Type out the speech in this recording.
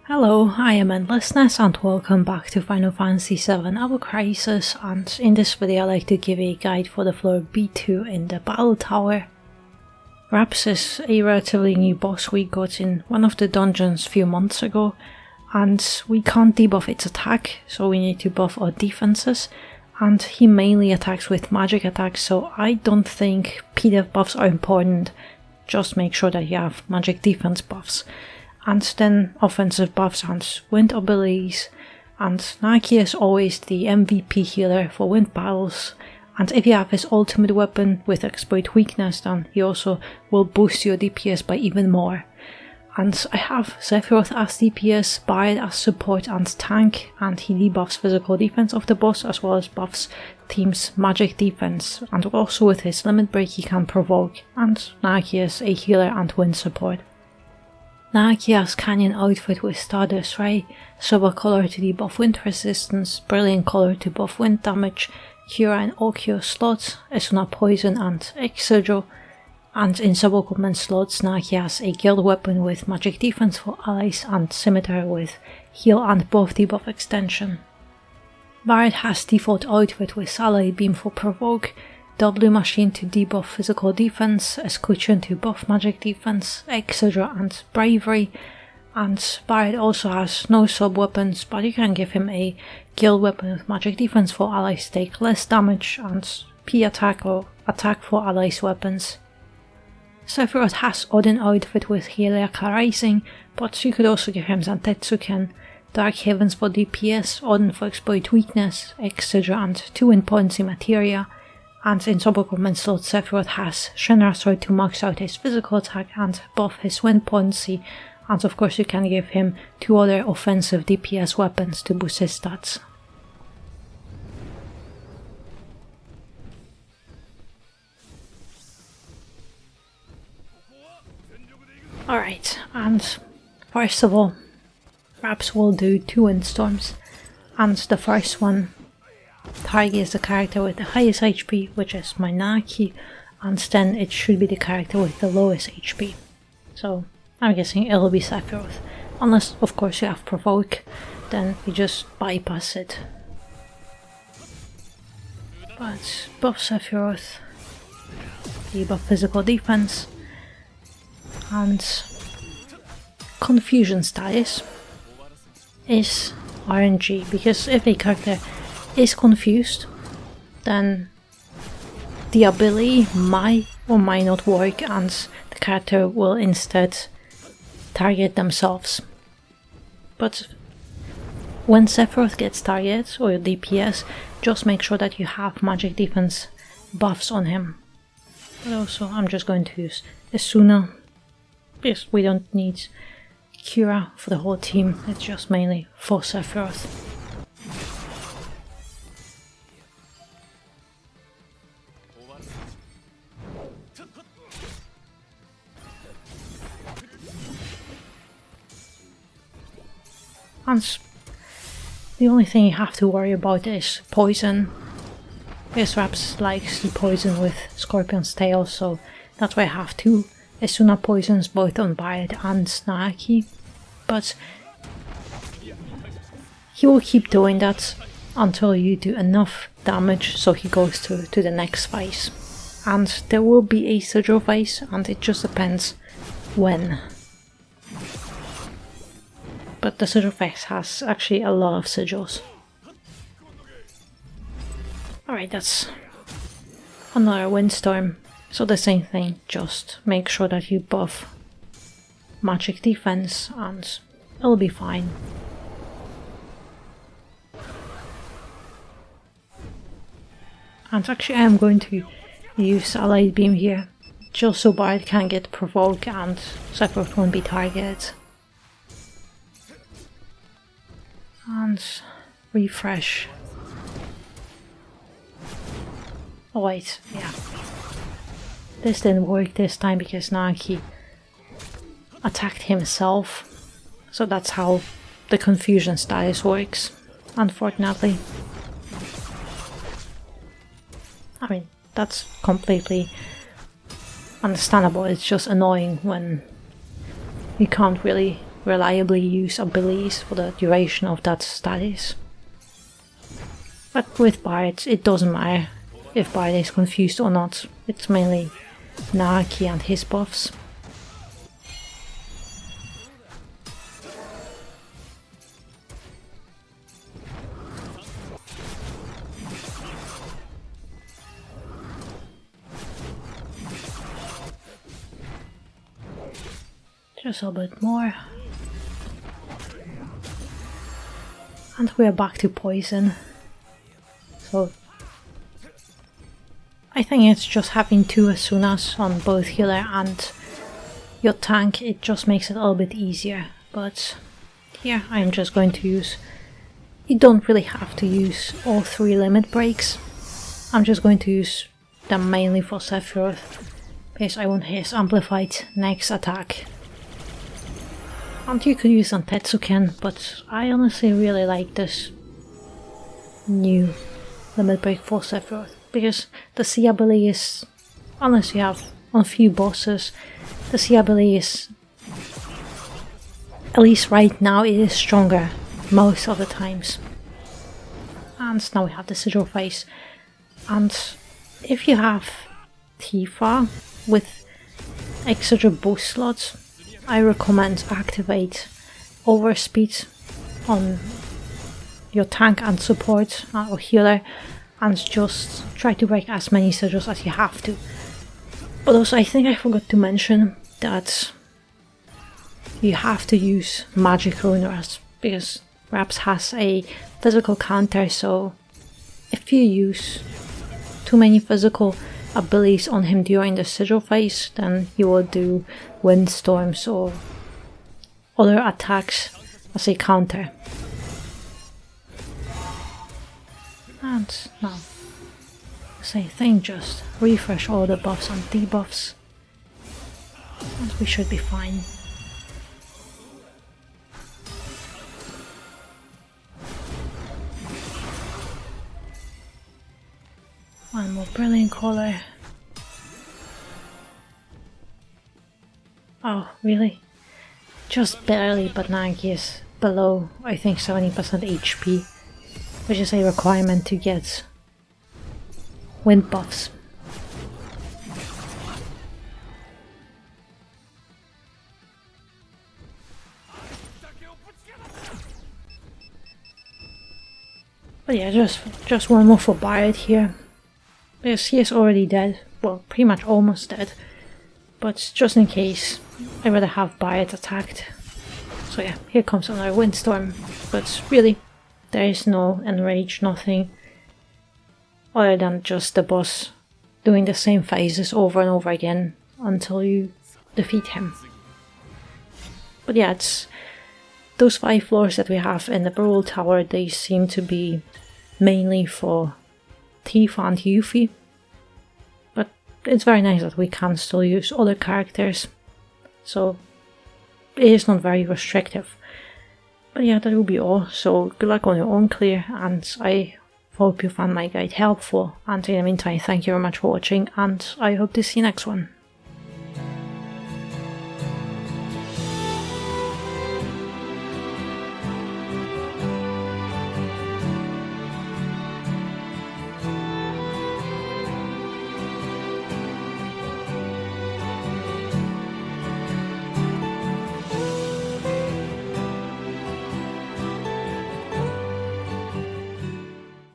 Hello, I am Endlessness and welcome back to Final Fantasy VII Hour Crisis, and in this video I'd like to give a guide for the floor B2 in the Battle Tower. Raps is a relatively new boss we got in one of the dungeons a few months ago, and we can't debuff its attack, so we need to buff our defenses, and he mainly attacks with magic attacks, so I don't think PDF buffs are important, just make sure that you have magic defense buffs. And then offensive buffs and wind abilities, and Naki is always the MVP healer for wind battles, and if you have his ultimate weapon with exploit weakness, then he also will boost your DPS by even more. And I have Sephiroth as DPS, Barret as support and tank, and he debuffs physical defense of the boss as well as buffs team's magic defense, and also with his limit break he can provoke, and Naki is a healer and wind support. Naki has Canyon outfit with Stardust Ray, Silver color to debuff wind resistance, Brilliant color to buff wind damage, Cura and Okyo slots, Esuna poison and Exojo, and in subequipment slots Naki has a guild weapon with magic defense for allies and scimitar with heal and buff debuff extension. Barret has default outfit with Salary beam for provoke, W machine to debuff physical defense, Escutcheon to buff magic defense, Exojo and bravery, and Barret also has no sub weapons, but you can give him a guild weapon with magic defense for allies take less damage, and P attack or attack for allies weapons. Sephiroth has Odin outfit with Heliaka Rising, but you could also give him Zantetsuken, Dark Heavens for DPS, Odin for exploit weakness, Exojo and 2 wind points in materia. And in subequipment slot Sephiroth has Shinra Sword to max out his physical attack and buff his wind potency, and of course you can give him 2 other offensive DPS weapons to boost his stats. Alright, and first of all, Raps will do 2 windstorms, and the first one targets the character with the highest HP, which is my Naki, and then it should be the character with the lowest HP. So I'm guessing it'll be Sephiroth. Unless of course you have provoke, then you just bypass it. But buff Sephiroth, debuff physical defense, and confusion status is RNG, because if a character is confused, then the ability might or might not work and the character will instead target themselves. But when Sephiroth gets targeted, or your DPS, just make sure that you have magic defense buffs on him. But also I'm just going to use Esuna, because we don't need Cura for the whole team, it's just mainly for Sephiroth. And the only thing you have to worry about is poison. Because Raps likes the poison with Scorpion's tail, so that's why I have 2 Esuna poisons both on Barret and Naki. But he will keep doing that until you do enough damage so he goes to the next phase. And there will be a sigil phase, and it just depends when. But the sigil phase has actually a lot of sigils. Alright, that's another windstorm. So the same thing, just make sure that you buff magic defense and it'll be fine. And actually I am going to use a light beam here, just so Barret can get provoked and Sephiroth won't be targeted. And refresh. Oh wait, yeah. This didn't work this time because Naki attacked himself. So that's how the confusion status works, unfortunately. I mean, that's completely understandable. It's just annoying when you can't really reliably use abilities for the duration of that status. But with Bard, it doesn't matter if Bard is confused or not. It's mainly Naaki and his buffs. Just a bit more. And we are back to poison. So I think it's just having two Asunas on both healer and your tank, it just makes it a little bit easier. But here I'm just going to use, you don't really have to use all three limit breaks. I'm just going to use them mainly for Sephiroth, because I want his amplified next attack. And you could use on Tetsuken, but I honestly really like this new limit break for Sephiroth, because the C ability is, unless you have on a few bosses, the C ability is, at least right now, it is stronger most of the times. And now we have the sigil phase. And if you have Tifa with extra boost slots, I recommend activate overspeed on your tank and support or healer, and just try to break as many sigils as you have to. But also I think I forgot to mention that you have to use magic runes, because Raps has a physical counter, so if you use too many physical abilities on him during the sigil phase, then you will do windstorms or other attacks as a counter. And now, same thing, just refresh all the buffs and debuffs, and we should be fine. One more brilliant color. Oh, really? Just barely, but Naaki is below, I think, 70% HP, which is a requirement to get wind buffs. But yeah, just one more for Bard here, because he is already dead, well, pretty much almost dead, but just in case, I'd rather have Bard attacked. So yeah, here comes another windstorm, but really, there is no enrage, nothing, other than just the boss doing the same phases over and over again until you defeat him. But yeah, it's those 5 floors that we have in the Brawl Tower, they seem to be mainly for Tifa and Yuffie, but it's very nice that we can still use other characters, so it is not very restrictive. But yeah, that will be all, so good luck on your own clear, and I hope you found my guide helpful, and in the meantime, thank you very much for watching, and I hope to see you next one.